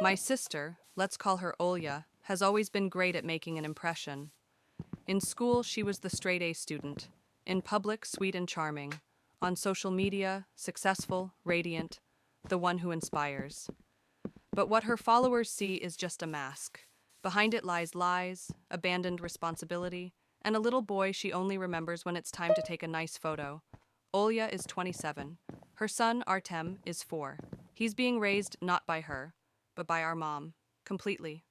My sister, let's call her Olya, has always been great at making an impression. In school, she was the straight A student. In public, sweet and charming. On social media, successful, radiant, the one who inspires. But what her followers see is just a mask. Behind it lies lies, abandoned responsibility, and a little boy she only remembers when it's time to take a nice photo. Olya is 27. Her son, Artem, is 4. He's being raised not by her, but by our mom, completely.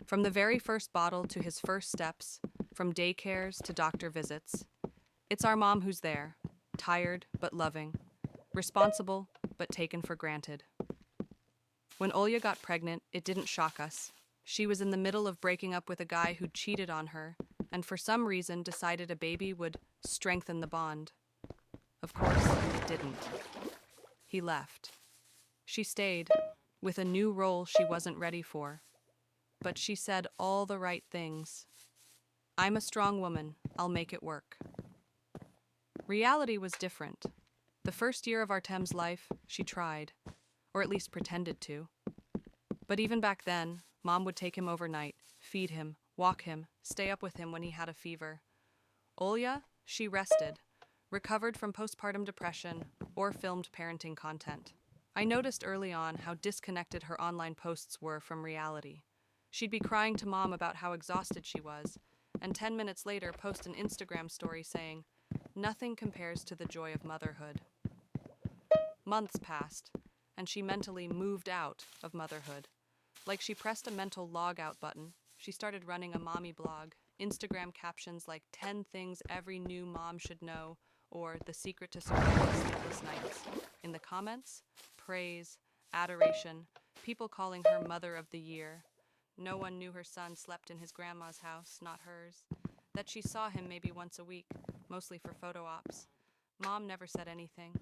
From the very first bottle to his first steps, from daycares to doctor visits. It's our mom who's there, tired but loving, responsible but taken for granted. When Olya got pregnant, it didn't shock us. She was in the middle of breaking up with a guy who'd cheated on her, and for some reason decided a baby would strengthen the bond. Of course, it didn't. He left. She stayed, with a new role she wasn't ready for. But she said all the right things. I'm a strong woman, I'll make it work. Reality was different. The first year of Artem's life, she tried, or at least pretended to. But even back then, Mom would take him overnight, feed him, walk him, stay up with him when he had a fever. Olya, she rested, recovered from postpartum depression, or filmed parenting content. I noticed early on how disconnected her online posts were from reality. She'd be crying to Mom about how exhausted she was, and 10 minutes later post an Instagram story saying, "Nothing compares to the joy of motherhood." Months passed, and she mentally moved out of motherhood. Like she pressed a mental log out button, she started running a mommy blog, Instagram captions like 10 things every new mom should know, or the secret to surviving sleepless nights. In the comments, praise, adoration, people calling her Mother of the Year. No one knew her son slept in his grandma's house, not hers. That she saw him maybe once a week, mostly for photo ops. Mom never said anything.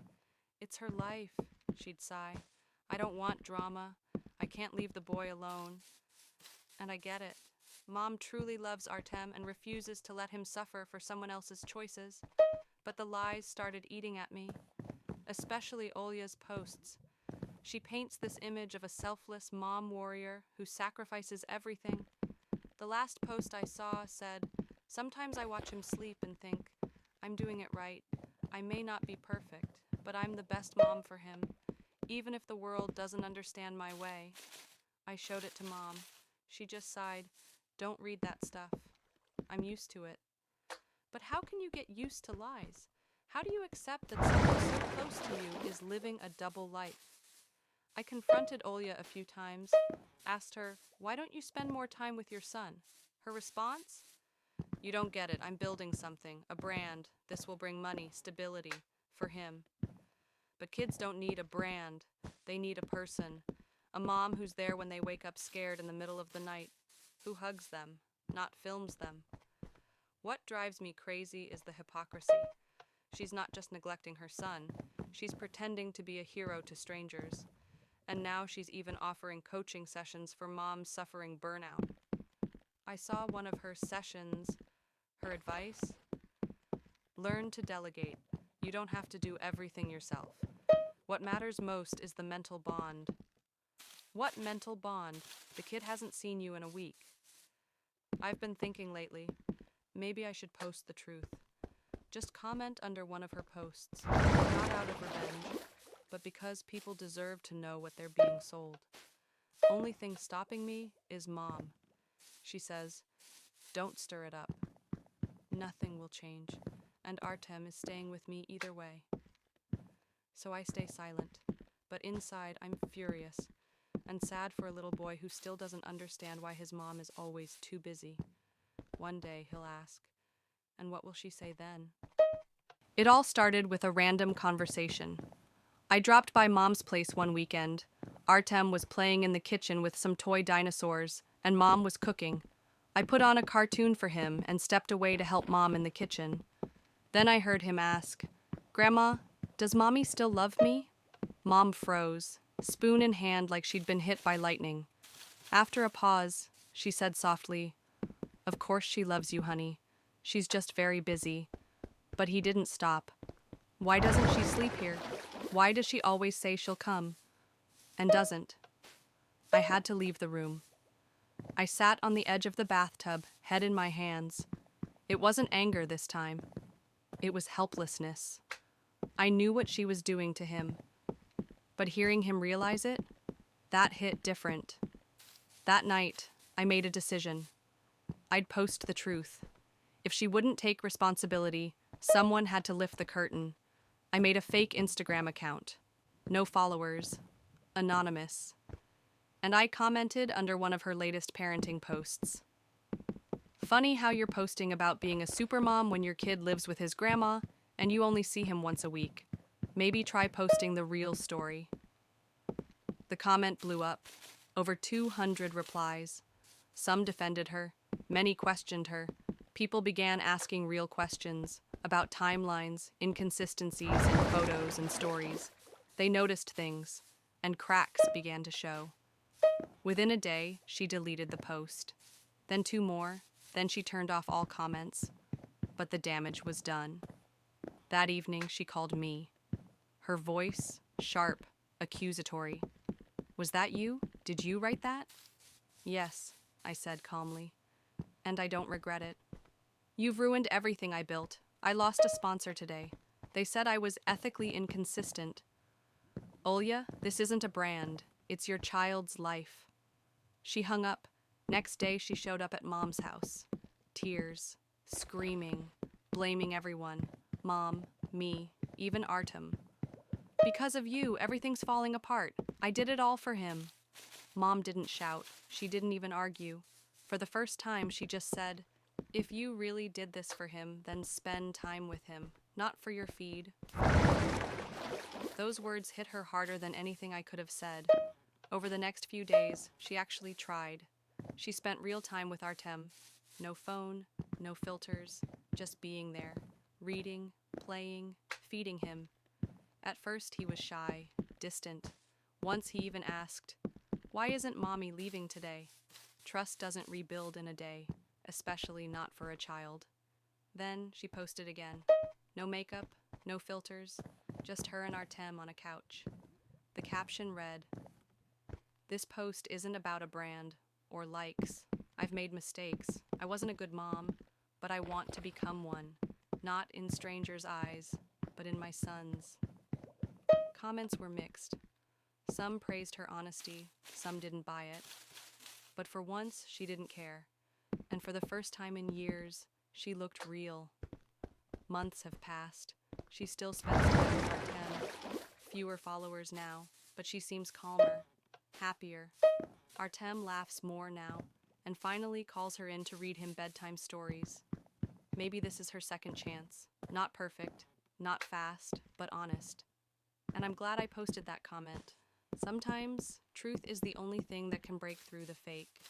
"It's her life," she'd sigh. "I don't want drama. I can't leave the boy alone." And I get it. Mom truly loves Artem and refuses to let him suffer for someone else's choices. But the lies started eating at me, especially Olya's posts. She paints this image of a selfless mom warrior who sacrifices everything. The last post I saw said, "Sometimes I watch him sleep and think, I'm doing it right. I may not be perfect, but I'm the best mom for him, even if the world doesn't understand my way." I showed it to Mom. She just sighed, "Don't read that stuff. I'm used to it." But how can you get used to lies? How do you accept that someone so close to you is living a double life? I confronted Olya a few times, asked her, "Why don't you spend more time with your son?" Her response? "You don't get it. I'm building something, a brand. This will bring money, stability, for him." But kids don't need a brand. They need a person. A mom who's there when they wake up scared in the middle of the night, who hugs them, not films them. What drives me crazy is the hypocrisy. She's not just neglecting her son, she's pretending to be a hero to strangers. And now she's even offering coaching sessions for moms suffering burnout. I saw one of her sessions. Her advice? Learn to delegate. You don't have to do everything yourself. What matters most is the mental bond. What mental bond? The kid hasn't seen you in a week. I've been thinking lately, maybe I should post the truth. Just comment under one of her posts, not out of revenge, but because people deserve to know what they're being sold. Only thing stopping me is Mom. She says, "Don't stir it up. Nothing will change, and Artem is staying with me either way." So I stay silent, but inside I'm furious and sad for a little boy who still doesn't understand why his mom is always too busy. One day he'll ask, and what will she say then? It all started with a random conversation. I dropped by Mom's place one weekend. Artem was playing in the kitchen with some toy dinosaurs, and Mom was cooking. I put on a cartoon for him and stepped away to help Mom in the kitchen. Then I heard him ask, "Grandma, does Mommy still love me?" Mom froze, spoon in hand like she'd been hit by lightning. After a pause, she said softly, "Of course she loves you, honey. She's just very busy." But he didn't stop. "Why doesn't she sleep here? Why does she always say she'll come? And doesn't?" I had to leave the room. I sat on the edge of the bathtub, head in my hands. It wasn't anger this time. It was helplessness. I knew what she was doing to him, but hearing him realize it, that hit different. That night, I made a decision. I'd post the truth. If she wouldn't take responsibility, someone had to lift the curtain. I made a fake Instagram account. No followers. Anonymous. And I commented under one of her latest parenting posts. Funny how you're posting about being a supermom when your kid lives with his grandma and you only see him once a week. Maybe try posting the real story. The comment blew up. Over 200 replies. Some defended her. Many questioned her. People began asking real questions about timelines, inconsistencies in photos and stories. They noticed things, and cracks began to show. Within a day, she deleted the post. Then 2 more, then she turned off all comments. But the damage was done. That evening, she called me. Her voice, sharp, accusatory. Was that you? Did you write that? Yes, I said calmly. And I don't regret it. You've ruined everything I built. I lost a sponsor today. They said I was ethically inconsistent. Olya, this isn't a brand. It's your child's life. She hung up. Next day, she showed up at Mom's house. Tears, screaming, blaming everyone. Mom, me, even Artem. Because of you, everything's falling apart. I did it all for him. Mom didn't shout. She didn't even argue. For the first time, she just said, if you really did this for him, then spend time with him, not for your feed. Those words hit her harder than anything I could have said. Over the next few days, she actually tried. She spent real time with Artem. No phone, no filters, just being there, reading, playing, feeding him. At first, he was shy, distant. Once he even asked, "Why isn't Mommy leaving today?" Trust doesn't rebuild in a day, especially not for a child. Then she posted again. No makeup, no filters, just her and Artem on a couch. The caption read, "This post isn't about a brand or likes. I've made mistakes. I wasn't a good mom, but I want to become one, not in strangers' eyes, but in my son's." Comments were mixed. Some praised her honesty, some didn't buy it. But for once, she didn't care. And for the first time in years, she looked real. Months have passed. She still spends time with Artem. Fewer followers now, but she seems calmer, happier. Artem laughs more now, and finally calls her in to read him bedtime stories. Maybe this is her second chance. Not perfect, not fast, but honest. And I'm glad I posted that comment. Sometimes, truth is the only thing that can break through the fake.